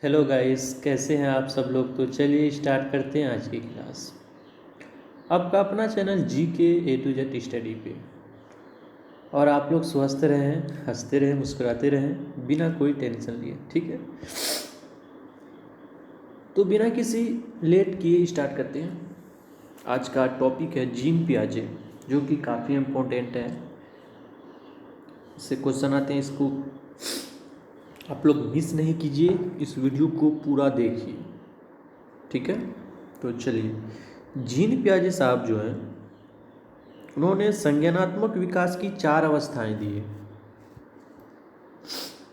Hello guys, कैसे हैं आप सब लोग। तो चलिए स्टार्ट करते हैं आज की क्लास। आपका अपना चैनल जी के A to Z स्टडी पे। और आप लोग स्वस्थ रहें, हंसते रहें, मुस्कुराते रहें, बिना कोई टेंशन लिए, ठीक है। तो बिना किसी लेट किए स्टार्ट करते हैं। आज का टॉपिक है जीन पियाजे, जो कि काफ़ी इम्पोर्टेंट है। इससे क्वेश्चन आते हैं, इसको आप लोग मिस नहीं कीजिए, इस वीडियो को पूरा देखिए, ठीक है। तो चलिए, जीन पियाजे साहब जो हैं, उन्होंने संज्ञानात्मक विकास की 4 अवस्थाएं दी है।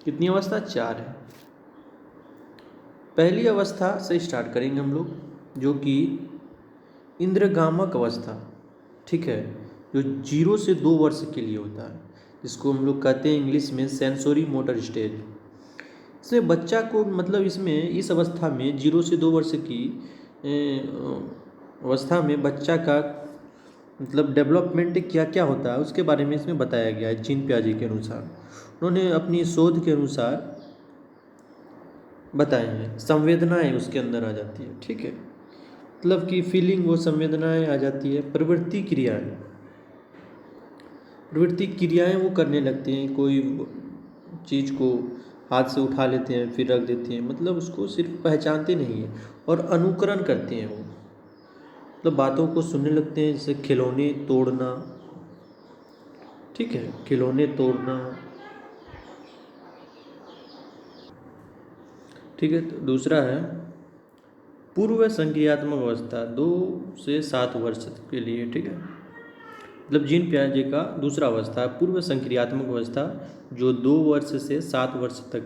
कितनी अवस्था? 4 है। पहली अवस्था से स्टार्ट करेंगे हम लोग, जो कि इंद्रगामक अवस्था, ठीक है, जो 0 से 2 वर्ष के लिए होता है, जिसको हम लोग कहते हैं इंग्लिश में सेंसोरी मोटर स्टेज। इसमें बच्चा को मतलब इसमें इस अवस्था में 0 से 2 वर्ष की अवस्था में बच्चा का मतलब डेवलपमेंट क्या क्या होता है उसके बारे में इसमें बताया गया है जीन पियाजे के अनुसार। उन्होंने अपनी शोध के अनुसार बताए हैं। संवेदनाएं उसके अंदर आ जाती है, ठीक है, मतलब कि फीलिंग, वो संवेदनाएं आ जाती है। प्रवृत्ति क्रियाएं वो करने लगते हैं। कोई चीज़ को हाथ से उठा लेते हैं, फिर रख देते हैं, मतलब उसको सिर्फ पहचानते नहीं हैं, और अनुकरण करते हैं वो, मतलब बातों को सुनने लगते हैं। जैसे खिलौने तोड़ना, ठीक है, खिलौने तोड़ना, ठीक है। तो दूसरा है पूर्व संक्रियात्मक अवस्था, 2 से 7 वर्ष के लिए, ठीक है। मतलब जीन पियाजे का दूसरा अवस्था है पूर्व संक्रियात्मक अवस्था, जो 2 वर्ष से 7 वर्ष तक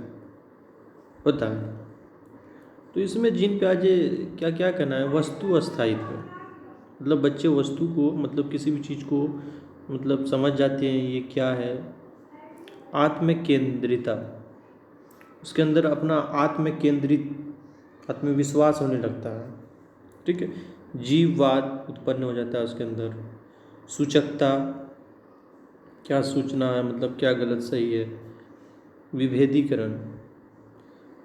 होता है। तो इसमें जीन पियाजे क्या क्या करना है? वस्तु अस्थायित्व, मतलब बच्चे वस्तु को, मतलब किसी भी चीज़ को मतलब समझ जाते हैं ये क्या है। आत्म केंद्रिता, उसके अंदर अपना आत्म केंद्रित आत्मविश्वास होने लगता है, ठीक है। जीववाद उत्पन्न हो जाता है उसके अंदर। सूचकता, क्या सूचना है, मतलब क्या गलत सही है। विभेदीकरण,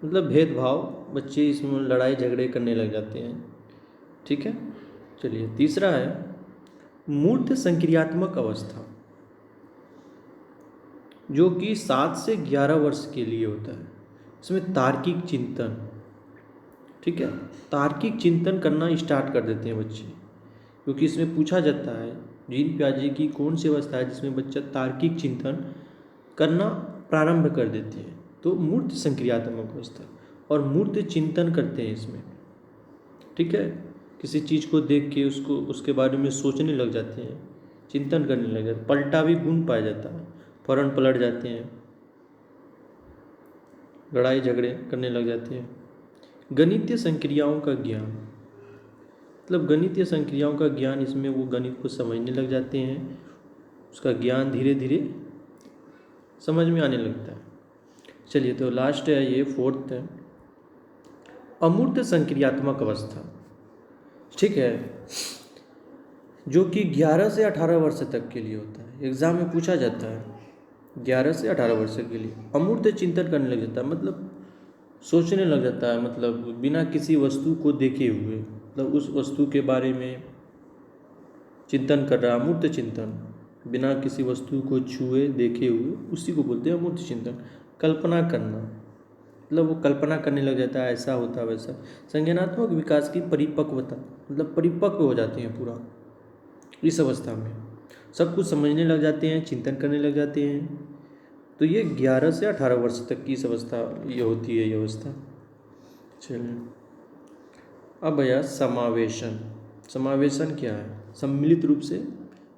मतलब भेदभाव, बच्चे इसमें लड़ाई झगड़े करने लग जाते हैं, ठीक है। चलिए, तीसरा है मूर्त संक्रियात्मक अवस्था, जो कि 7 से 11 वर्ष के लिए होता है। इसमें तार्किक चिंतन, ठीक है, तार्किक चिंतन करना स्टार्ट कर देते हैं बच्चे, क्योंकि इसमें पूछा जाता है जीन पियाजे की कौन सी अवस्था है जिसमें बच्चा तार्किक चिंतन करना प्रारंभ कर देते हैं। तो मूर्त संक्रियात्मक अवस्था, और मूर्त चिंतन करते हैं इसमें, ठीक है। किसी चीज़ को देख के उसको उसके बारे में सोचने लग जाते हैं, चिंतन करने लग जाते हैं। पलटा भी गुण पाया जाता है, फौरन पलट जाते हैं, लड़ाई झगड़े करने लग जाते हैं। गणितीय संक्रियाओं का ज्ञान, मतलब गणितीय संक्रियाओं का ज्ञान, इसमें वो गणित को समझने लग जाते हैं, उसका ज्ञान धीरे धीरे समझ में आने लगता है। चलिए, तो लास्ट है ये, फोर्थ है अमूर्त संक्रियात्मक अवस्था, ठीक है, जो कि 11 से 18 वर्ष तक के लिए होता है। एग्जाम में पूछा जाता है 11 से 18 वर्ष के लिए। अमूर्त चिंतन करने लग जाता है, मतलब सोचने लग जाता है, मतलब बिना किसी वस्तु को देखे हुए, मतलब उस वस्तु के बारे में चिंतन कर रहा है। अमूर्त चिंतन, बिना किसी वस्तु को छुए देखे हुए, उसी को बोलते हैं अमूर्त चिंतन। कल्पना करना, मतलब वो कल्पना करने लग जाता है, ऐसा होता है वैसा। संज्ञानात्मक विकास की परिपक्वता, मतलब परिपक्व हो जाते हैं पूरा इस अवस्था में, सब कुछ समझने लग जाते हैं, चिंतन करने लग जाते हैं। तो ये 11 से 18 वर्ष तक की इस अवस्था ये होती है, ये अवस्था। चलिए, अब भैया समावेशन। समावेशन क्या है? सम्मिलित रूप से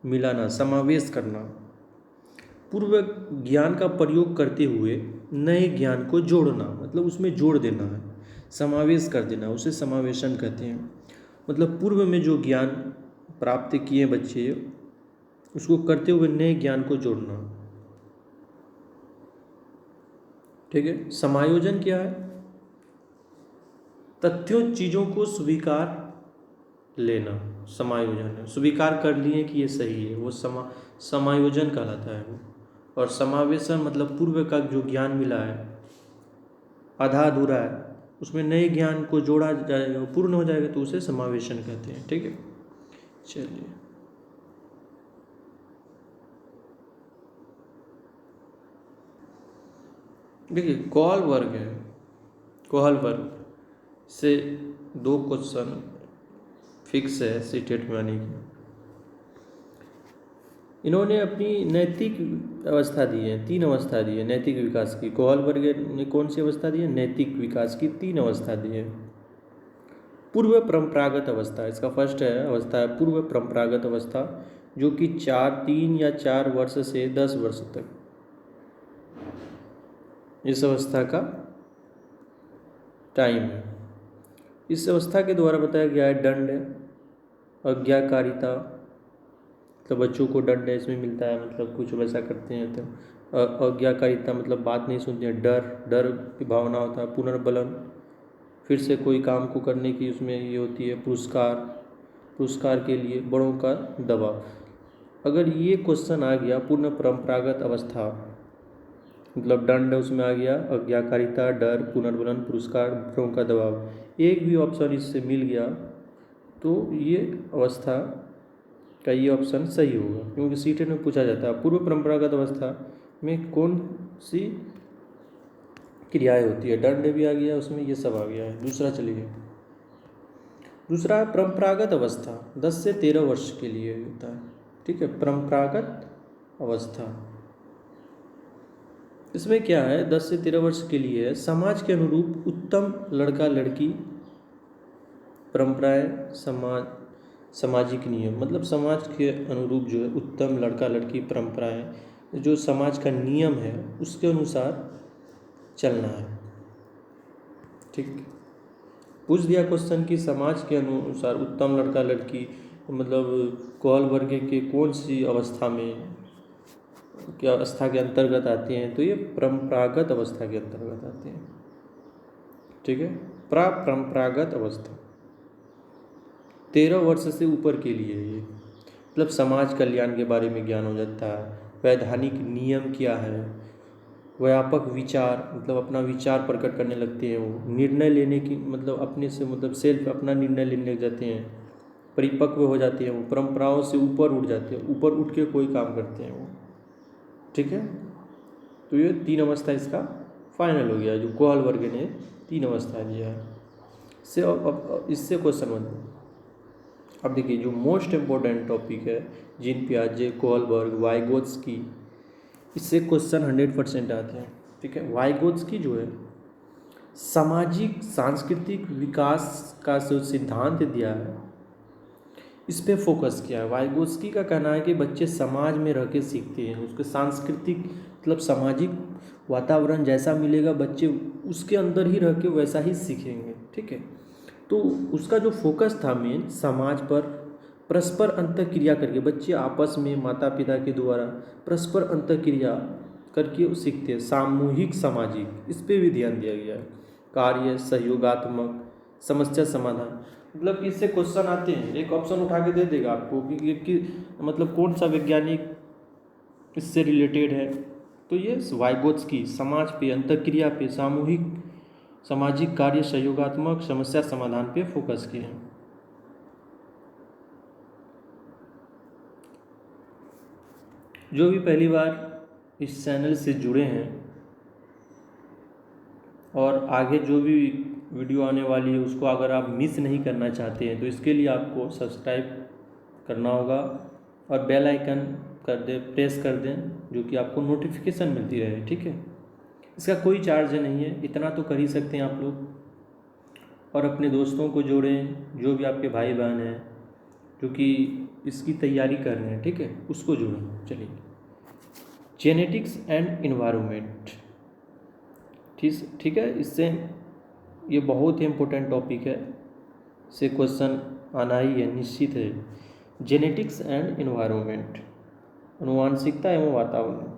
मिलाना, समावेश करना, पूर्व ज्ञान का प्रयोग करते हुए नए ज्ञान को जोड़ना, मतलब उसमें जोड़ देना है, समावेश कर देना, उसे समावेशन कहते हैं। मतलब पूर्व में जो ज्ञान प्राप्त किए बच्चे, उसको करते हुए नए ज्ञान को जोड़ना, ठीक है। समायोजन क्या है? तथ्यों चीज़ों को स्वीकार लेना, समायोजन है। स्वीकार कर लिए कि ये सही है, वो समायोजन कहलाता है वो। और समावेशन मतलब पूर्व का जो ज्ञान मिला है, आधा अधूरा है, उसमें नए ज्ञान को जोड़ा जाएगा, पूर्ण हो जाएगा, तो उसे समावेशन कहते हैं। ठीक है, चलिए। देखिए कोहल वर्ग है, कोहल वर्ग से 2 क्वेश्चन फिक्स है सीटेट में आने की। इन्होंने अपनी नैतिक अवस्था दी है, 3 अवस्था दी है नैतिक विकास की। कोहल वर्ग ने कौन सी अवस्था दी है? नैतिक विकास की 3 अवस्था दी है। पूर्व परंपरागत अवस्था, इसका फर्स्ट है अवस्था है पूर्व परंपरागत अवस्था, जो कि 3 या 4 वर्ष से 10 वर्ष तक इस अवस्था का टाइम है। इस अवस्था के द्वारा बताया गया है दंड, आज्ञाकारिता, तो बच्चों को दंड इसमें मिलता है, मतलब कुछ वैसा करते हैं तो आज्ञाकारिता मतलब बात नहीं सुनते हैं, डर की भावना होता है, पुनर्बलन फिर से कोई काम को करने की उसमें ये होती है, पुरस्कार के लिए बड़ों का दबाव। अगर ये क्वेश्चन आ गया पूर्ण परंपरागत अवस्था, मतलब दंड उसमें आ गया, आज्ञाकारिता, डर, पुनर्बलन, पुरस्कार, बड़ों का दबाव, एक भी ऑप्शन इससे मिल गया तो ये अवस्था का ये ऑप्शन सही होगा, क्योंकि सीटेट में पूछा जाता है पूर्व परंपरागत अवस्था में कौन सी क्रियाएं होती है। दंड भी आ गया उसमें, ये सब आ गया है। दूसरा चलिए, दूसरा परंपरागत अवस्था 10 से 13 वर्ष के लिए होता है। ठीक है, परंपरागत अवस्था इसमें क्या है, 10 से 13 वर्ष के लिए है समाज के अनुरूप उत्तम लड़का लड़की परंपराएं, सामाजिक नियम, मतलब समाज के अनुरूप जो है उत्तम लड़का लड़की परंपराएं, जो समाज का नियम है उसके अनुसार चलना है। ठीक, पूछ दिया क्वेश्चन कि समाज के अनुसार उत्तम लड़का लड़की मतलब कोहल वर्ग के कौन सी अवस्था में, क्या अवस्था के अंतर्गत आते हैं, तो ये परंपरागत अवस्था के अंतर्गत आते हैं। ठीक है, परंपरागत अवस्था 13 वर्ष से ऊपर के लिए ये, मतलब समाज कल्याण के बारे में ज्ञान हो जाता है, वैधानिक नियम क्या है, व्यापक विचार, मतलब अपना विचार प्रकट करने लगते हैं वो, निर्णय लेने की मतलब अपने से मतलब सेल्फ अपना निर्णय लेने लग जाते हैं, परिपक्व हो जाते हैं वो, परंपराओं से ऊपर उठ जाते हैं, ऊपर उठ के कोई काम करते हैं वो। ठीक है, तो ये 3 अवस्था इसका फाइनल हो गया, जो कोहल वर्ग ने 3 अवस्था दिया है। इससे क्वेश्चन बनता है। अब देखिए जो मोस्ट इम्पोर्टेंट टॉपिक है, जीन पियाजे, कोहलबर्ग, वाइगोत्स्की, इससे क्वेश्चन 100% आते हैं। ठीक है, वाइगोत्स्की जो है सामाजिक सांस्कृतिक विकास का जो सिद्धांत दिया है इस पे फोकस किया है। वाइगोत्स्की का कहना है कि बच्चे समाज में रह के सीखते हैं, उसके सांस्कृतिक मतलब सामाजिक वातावरण जैसा मिलेगा बच्चे उसके अंदर ही रह के वैसा ही सीखेंगे। ठीक है, तो उसका जो फोकस था मेन समाज पर परस्पर अंतःक्रिया करके, बच्चे आपस में माता पिता के द्वारा परस्पर अंतःक्रिया करके वो सीखते हैं, सामूहिक सामाजिक, इस पे भी ध्यान दिया गया है। कार्य सहयोगात्मक, समस्या समाधान, मतलब कि इससे क्वेश्चन आते हैं, एक ऑप्शन उठा के दे देगा आपको कि मतलब कौन सा वैज्ञानिक इससे रिलेटेड है, तो ये वाइगोत्स्की समाज पे, अंतःक्रिया पे, सामूहिक सामाजिक कार्य, सहयोगात्मक, समस्या समाधान पे फोकस किए हैं। जो भी पहली बार इस चैनल से जुड़े हैं और आगे जो भी वीडियो आने वाली है उसको अगर आप मिस नहीं करना चाहते हैं तो इसके लिए आपको सब्सक्राइब करना होगा और बेल आइकन प्रेस कर दें, जो कि आपको नोटिफिकेशन मिलती रहे। ठीक है, इसका कोई चार्ज नहीं है, इतना तो कर ही सकते हैं आप लोग। और अपने दोस्तों को जोड़ें, जो भी आपके भाई बहन हैं जो कि इसकी तैयारी कर रहे हैं, ठीक है, उसको जोड़ें। चलिए, जेनेटिक्स एंड इन्वायरमेंट, ठीक है, इससे ये बहुत ही इम्पोर्टेंट टॉपिक है, से क्वेश्चन आना ही है, निश्चित है। जेनेटिक्स एंड इन्वायरमेंट, आनुवांशिकता एवं वातावरण।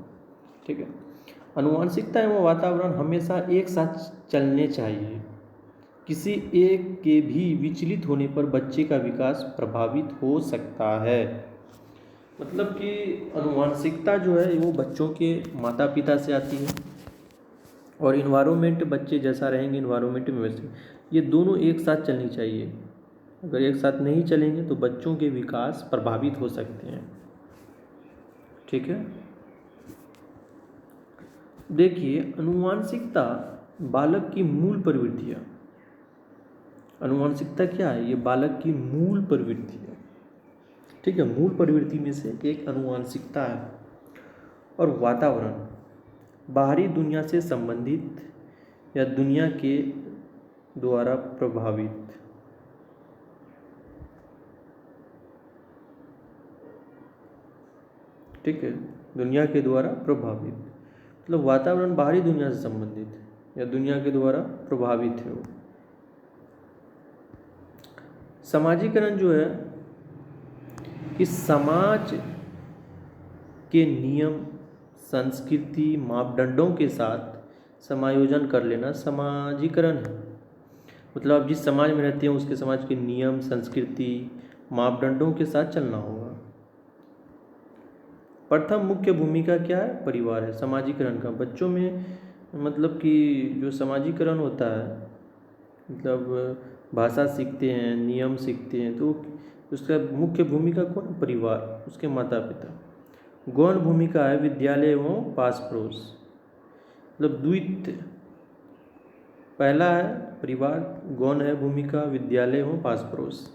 ठीक है, आनुवांशिकता एवं वातावरण हमेशा एक साथ चलने चाहिए, किसी एक के भी विचलित होने पर बच्चे का विकास प्रभावित हो सकता है। मतलब कि आनुवांशिकता जो है वो बच्चों के माता पिता से आती है, और इन्वायरमेंट बच्चे जैसा रहेंगे इन्वायरमेंट में वैसे, ये दोनों एक साथ चलनी चाहिए। अगर एक साथ नहीं चलेंगे तो बच्चों के विकास प्रभावित हो सकते हैं। ठीक है, देखिए अनुवांशिकता बालक की मूल प्रवृत्तियाँ। अनुवांशिकता क्या है? ये बालक की मूल प्रवृत्ति है। ठीक है, मूल प्रवृत्ति में से एक अनुवांशिकता है। और वातावरण, बाहरी दुनिया से संबंधित या दुनिया के द्वारा प्रभावित। ठीक है, दुनिया के द्वारा प्रभावित मतलब वातावरण बाहरी दुनिया से संबंधित या दुनिया के द्वारा प्रभावित है वो। समाजीकरण जो है कि समाज के नियम, संस्कृति, मापदंडों के साथ समायोजन कर लेना समाजीकरण है। मतलब आप जिस समाज में रहते हैं उसके समाज के नियम, संस्कृति, मापदंडों के साथ चलना होगा। प्रथम मुख्य भूमिका क्या है? परिवार है समाजीकरण का। बच्चों में मतलब कि जो समाजीकरण होता है, मतलब भाषा सीखते हैं, नियम सीखते हैं, तो उसका मुख्य भूमिका कौन? परिवार, उसके माता पिता। गौण भूमिका है विद्यालय एवं पास पड़ोस, मतलब द्वितीय। पहला है परिवार, गौण है भूमिका विद्यालय एवं पास पड़ोस।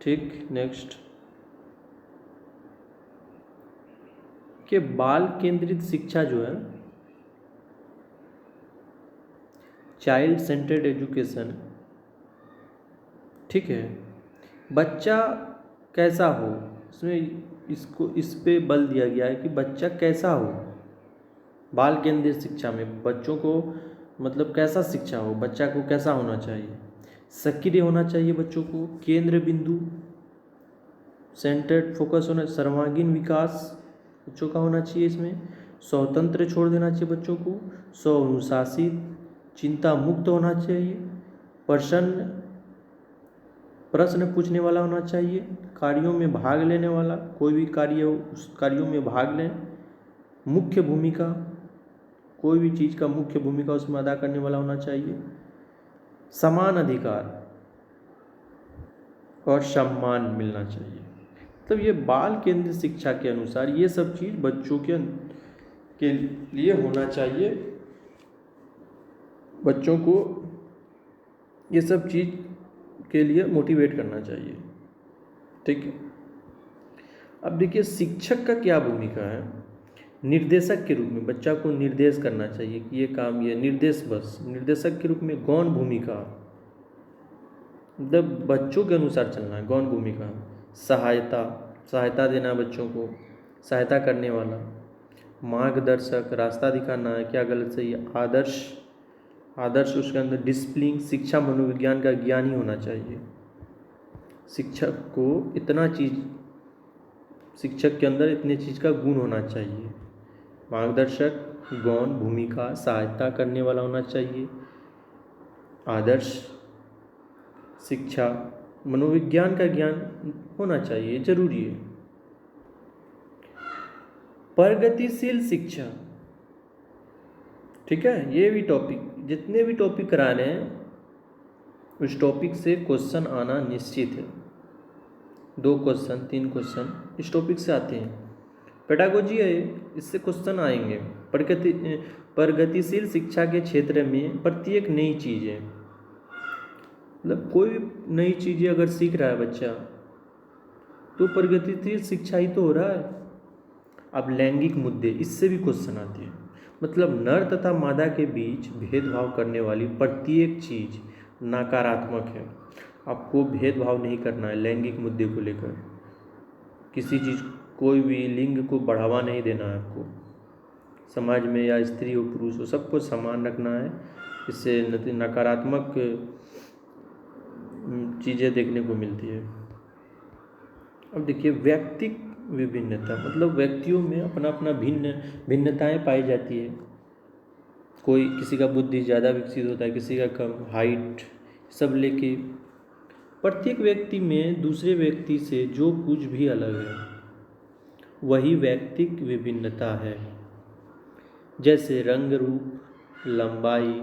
ठीक, नेक्स्ट कि बाल केंद्रित शिक्षा जो है, चाइल्ड सेंटर्ड एजुकेशन। ठीक है, बच्चा कैसा हो, इसमें इस पे बल दिया गया है कि बच्चा कैसा हो। बाल केंद्रित शिक्षा में बच्चों को मतलब कैसा शिक्षा हो, बच्चा को कैसा होना चाहिए? सक्रिय होना चाहिए बच्चों को, केंद्र बिंदु सेंटर्ड फोकस होना, सर्वांगीण विकास बच्चों का होना चाहिए। इसमें स्वतंत्र छोड़ देना चाहिए बच्चों को, स्व अनुशासित, चिंता मुक्त होना चाहिए, प्रश्न पूछने वाला होना चाहिए, कार्यों में भाग लेने वाला, कोई भी कार्य हो उस कार्यों में भाग लें। मुख्य भूमिका, कोई भी चीज़ का मुख्य भूमिका उसमें अदा करने वाला होना चाहिए। समान अधिकार और सम्मान मिलना चाहिए। तब ये बाल केंद्रित शिक्षा के अनुसार ये सब चीज़ बच्चों के लिए होना चाहिए। बच्चों को ये सब चीज़ के लिए मोटिवेट करना चाहिए। ठीक है, अब देखिए शिक्षक का क्या भूमिका है। निर्देशक के रूप में बच्चा को निर्देश करना चाहिए कि ये काम, ये निर्देश, बस निर्देशक के रूप में। गौण भूमिका मतलब बच्चों के अनुसार चलना है, गौण भूमिका। सहायता देना बच्चों को, सहायता करने वाला। मार्गदर्शक, रास्ता दिखाना है क्या गलत सही है। आदर्श उसके अंदर डिसिप्लिन, शिक्षा मनोविज्ञान का ज्ञान ही होना चाहिए। शिक्षक को इतना चीज़, शिक्षक के अंदर इतने चीज़ का गुण होना चाहिए। मार्गदर्शक, गौण भूमिका, सहायता करने वाला होना चाहिए, आदर्श, शिक्षा मनोविज्ञान का ज्ञान होना चाहिए, जरूरी है। प्रगतिशील शिक्षा, ठीक है, ये भी टॉपिक, जितने भी टॉपिक करा रहे हैं उस टॉपिक से क्वेश्चन आना निश्चित है। 2 क्वेश्चन 3 क्वेश्चन इस टॉपिक से आते हैं। पेडागोजी है, इससे क्वेश्चन आएंगे। प्रगतिशील शिक्षा के क्षेत्र में प्रत्येक नई चीज़ है, मतलब कोई भी नई चीज़ें अगर सीख रहा है बच्चा तो प्रगतिशील शिक्षा ही तो हो रहा है। अब लैंगिक मुद्दे, इससे भी क्वेश्चन आते हैं। मतलब नर तथा मादा के बीच भेदभाव करने वाली प्रत्येक चीज़ नकारात्मक है। आपको भेदभाव नहीं करना है लैंगिक मुद्दे को लेकर। किसी चीज़, कोई भी लिंग को बढ़ावा नहीं देना है आपको। समाज में या स्त्री हो पुरुष हो सबको समान रखना है। इससे नकारात्मक चीज़ें देखने को मिलती है। अब देखिए व्यक्तिक विभिन्नता, मतलब व्यक्तियों में अपना अपना भिन्नताएं पाई जाती है। कोई, किसी का बुद्धि ज़्यादा विकसित होता है, किसी का कम, हाइट सब लेके प्रत्येक व्यक्ति में दूसरे व्यक्ति से जो कुछ भी अलग है वही व्यक्तिक विभिन्नता है। जैसे रंग रूप, लंबाई,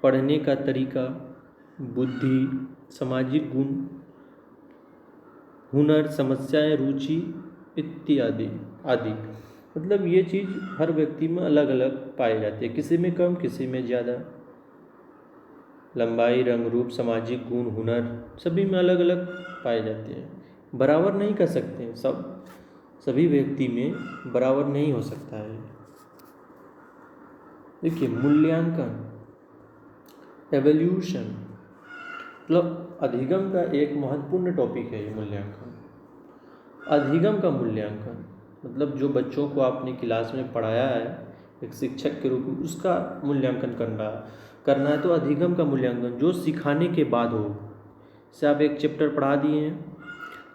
पढ़ने का तरीका, बुद्धि, सामाजिक गुण, हुनर, समस्याएं, रुचि इत्यादि आदि। मतलब ये चीज़ हर व्यक्ति में अलग अलग पाई जाती है, किसी में कम, किसी में ज़्यादा। लंबाई, रंग, रूप, सामाजिक गुण, हुनर सभी में अलग अलग पाए जाते हैं, बराबर नहीं कर सकते हैं। सभी व्यक्ति में बराबर नहीं हो सकता है। देखिए, मूल्यांकन, एवोल्यूशन, मतलब अधिगम का एक महत्वपूर्ण टॉपिक है ये मूल्यांकन। अधिगम का मूल्यांकन मतलब जो बच्चों को आपने क्लास में पढ़ाया है एक शिक्षक के रूप में, उसका मूल्यांकन करना है। तो अधिगम का मूल्यांकन जो सिखाने के बाद हो, जैसे आप एक चैप्टर पढ़ा दिए हैं,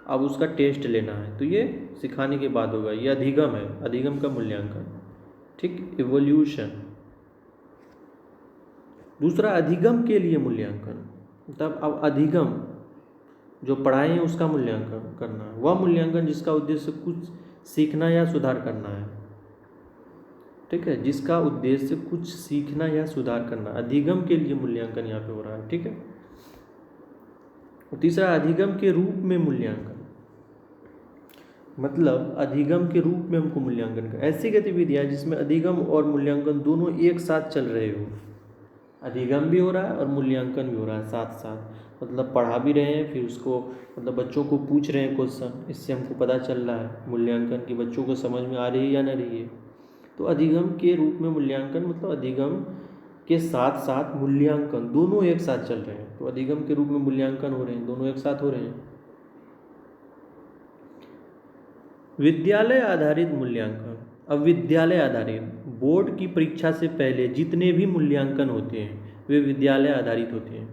अब उसका टेस्ट लेना है, तो ये सिखाने के बाद होगा, ये अधिगम है, अधिगम का मूल्यांकन। ठीक। इवोल्यूशन, दूसरा अधिगम के लिए मूल्यांकन, मतलब अब अधिगम जो पढ़ाए हैं उसका मूल्यांकन करना है, वह मूल्यांकन जिसका उद्देश्य कुछ सीखना या सुधार करना है। ठीक है, जिसका उद्देश्य कुछ सीखना या सुधार करना, अधिगम के लिए मूल्यांकन यहाँ पे हो रहा है। ठीक है। तीसरा, अधिगम के रूप में मूल्यांकन, मतलब अधिगम के रूप में हमको मूल्यांकन कर, ऐसी गतिविधियां जिसमें अधिगम और मूल्यांकन दोनों एक साथ चल रहे हो। अधिगम भी हो रहा है और मूल्यांकन भी हो रहा है साथ साथ, मतलब पढ़ा भी रहे हैं, फिर उसको मतलब बच्चों को पूछ रहे हैं क्वेश्चन, इससे हमको पता चल रहा है मूल्यांकन की बच्चों को समझ में आ रही है या नहीं रही है। तो अधिगम के रूप में मूल्यांकन मतलब अधिगम के साथ साथ मूल्यांकन दोनों एक साथ चल रहे हैं। तो अधिगम के रूप में मूल्यांकन हो रहे हैं, दोनों एक साथ हो रहे हैं। विद्यालय आधारित मूल्यांकन, अब विद्यालय आधारित बोर्ड की परीक्षा से पहले जितने भी मूल्यांकन होते हैं वे विद्यालय आधारित होते हैं।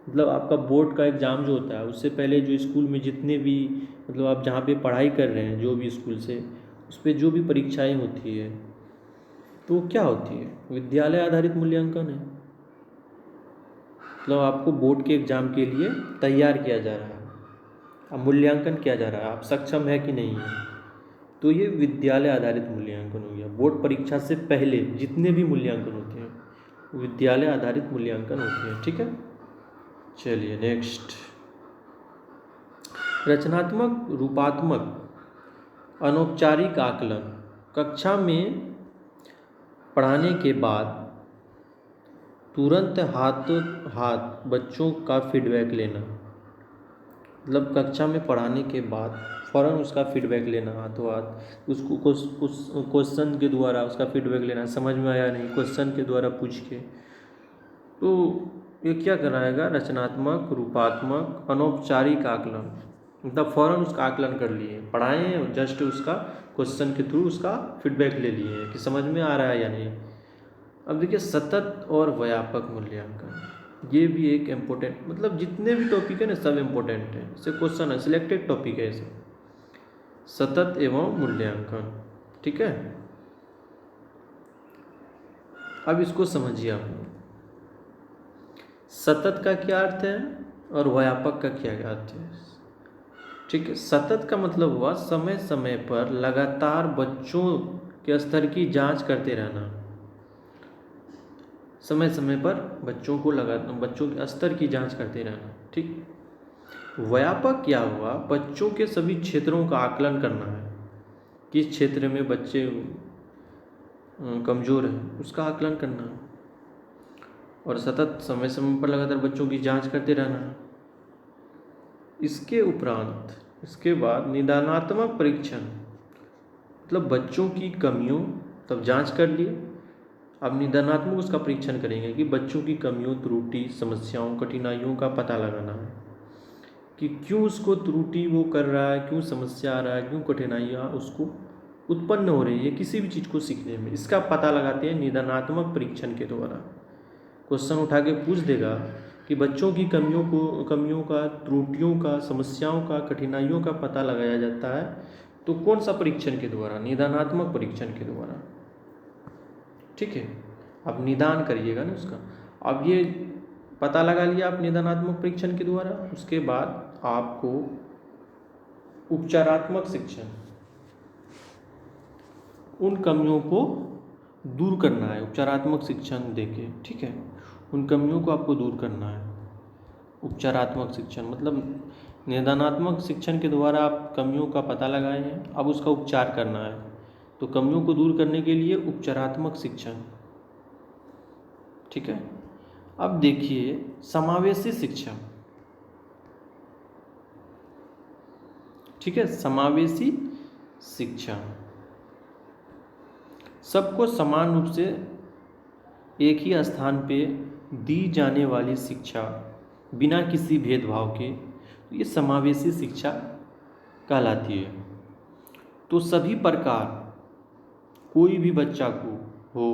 मतलब आपका बोर्ड का एग्ज़ाम जो होता है उससे पहले जो स्कूल में जितने भी मतलब आप जहाँ पे पढ़ाई कर रहे हैं जो भी स्कूल से, उस पर जो भी परीक्षाएं होती है तो क्या होती है, विद्यालय आधारित मूल्यांकन है। मतलब आपको बोर्ड के एग्ज़ाम के लिए तैयार किया जा रहा है, अब मूल्यांकन किया जा रहा है आप सक्षम है कि नहीं है, तो ये विद्यालय आधारित मूल्यांकन हो गया। बोर्ड परीक्षा से पहले जितने भी मूल्यांकन होते हैं विद्यालय आधारित मूल्यांकन होते हैं। ठीक है। चलिए नेक्स्ट, रचनात्मक, रूपात्मक, अनौपचारिक आकलन, कक्षा में पढ़ाने के बाद तुरंत हाथों हाथ बच्चों का फीडबैक लेना, मतलब कक्षा में पढ़ाने के बाद फ़ौरन उसका फीडबैक लेना, हाथों हाथ उसको उस क्वेश्चन के द्वारा उसका फीडबैक लेना, समझ में आया नहीं क्वेश्चन के द्वारा पूछ के। तो ये क्या कराएगा, रचनात्मक, रूपात्मक, अनौपचारिक आकलन, मतलब फ़ौरन उसका आकलन कर लिए, पढ़ाएं जस्ट उसका क्वेश्चन के थ्रू उसका फीडबैक ले लिए कि समझ में आ रहा है या नहीं। अब देखिए, सतत और व्यापक मूल्यांकन, ये भी एक इम्पोर्टेंट, मतलब जितने भी टॉपिक है ना सब इम्पोर्टेंट है, इससे क्वेश्चन है, सिलेक्टेड टॉपिक है इसे, सतत एवं मूल्यांकन। ठीक है। अब इसको समझिए आप लोग, सतत का क्या अर्थ है और व्यापक का क्या अर्थ है। ठीक है, सतत का मतलब हुआ समय समय पर लगातार बच्चों के स्तर की जांच करते रहना, समय समय पर बच्चों के स्तर की जांच करते रहना। ठीक। व्यापक क्या हुआ, बच्चों के सभी क्षेत्रों का आकलन करना है, किस क्षेत्र में बच्चे कमज़ोर हैं उसका आकलन करना है, और सतत समय समय पर लगातार बच्चों की जांच करते रहना है। इसके उपरांत इसके बाद निदानात्मक परीक्षण, मतलब बच्चों की कमियों तब जांच कर लिए, अब निदानात्मक उसका परीक्षण करेंगे कि बच्चों की कमियों, त्रुटि, समस्याओं, कठिनाइयों का पता लगाना है कि क्यों उसको त्रुटि वो कर रहा है, क्यों समस्या आ रहा है, क्यों कठिनाइयाँ उसको उत्पन्न हो रही है किसी भी चीज़ को सीखने में, इसका पता लगाते हैं निदानात्मक परीक्षण के द्वारा। क्वेश्चन उठा के पूछ देगा कि बच्चों की कमियों का, त्रुटियों का, समस्याओं का, कठिनाइयों का पता लगाया जाता है, तो कौन सा परीक्षण के द्वारा, निदानात्मक परीक्षण के द्वारा। ठीक है, अब निदान करिएगा ना उसका। अब ये पता लगा लिया आप निदानात्मक परीक्षण के द्वारा, उसके बाद आपको उपचारात्मक शिक्षण, उन कमियों को दूर करना है उपचारात्मक शिक्षण देके, ठीक है। उन कमियों को आपको दूर करना है। उपचारात्मक शिक्षण मतलब निदानात्मक शिक्षण के द्वारा आप कमियों का पता लगाए हैं, अब उसका उपचार करना है। तो कमियों को दूर करने के लिए उपचारात्मक शिक्षण, ठीक है। अब देखिए समावेशी शिक्षा, ठीक है। समावेशी शिक्षा सबको समान रूप से एक ही स्थान पे दी जाने वाली शिक्षा बिना किसी भेदभाव के, तो ये समावेशी शिक्षा कहलाती है। तो सभी प्रकार कोई भी बच्चा को हो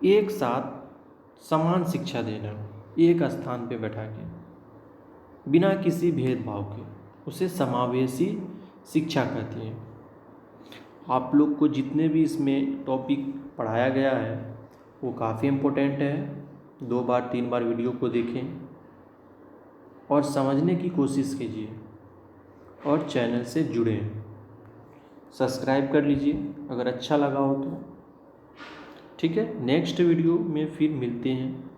एक साथ समान शिक्षा देना, एक स्थान पे बैठा के बिना किसी भेदभाव के, उसे समावेशी शिक्षा कहती है। आप लोग को जितने भी इसमें टॉपिक पढ़ाया गया है वो काफ़ी इम्पोर्टेंट है। 2 बार 3 बार वीडियो को देखें और समझने की कोशिश कीजिए और चैनल से जुड़ें। सब्सक्राइब कर लीजिए अगर अच्छा लगा हो तो, ठीक है। नेक्स्ट वीडियो में फिर मिलते हैं।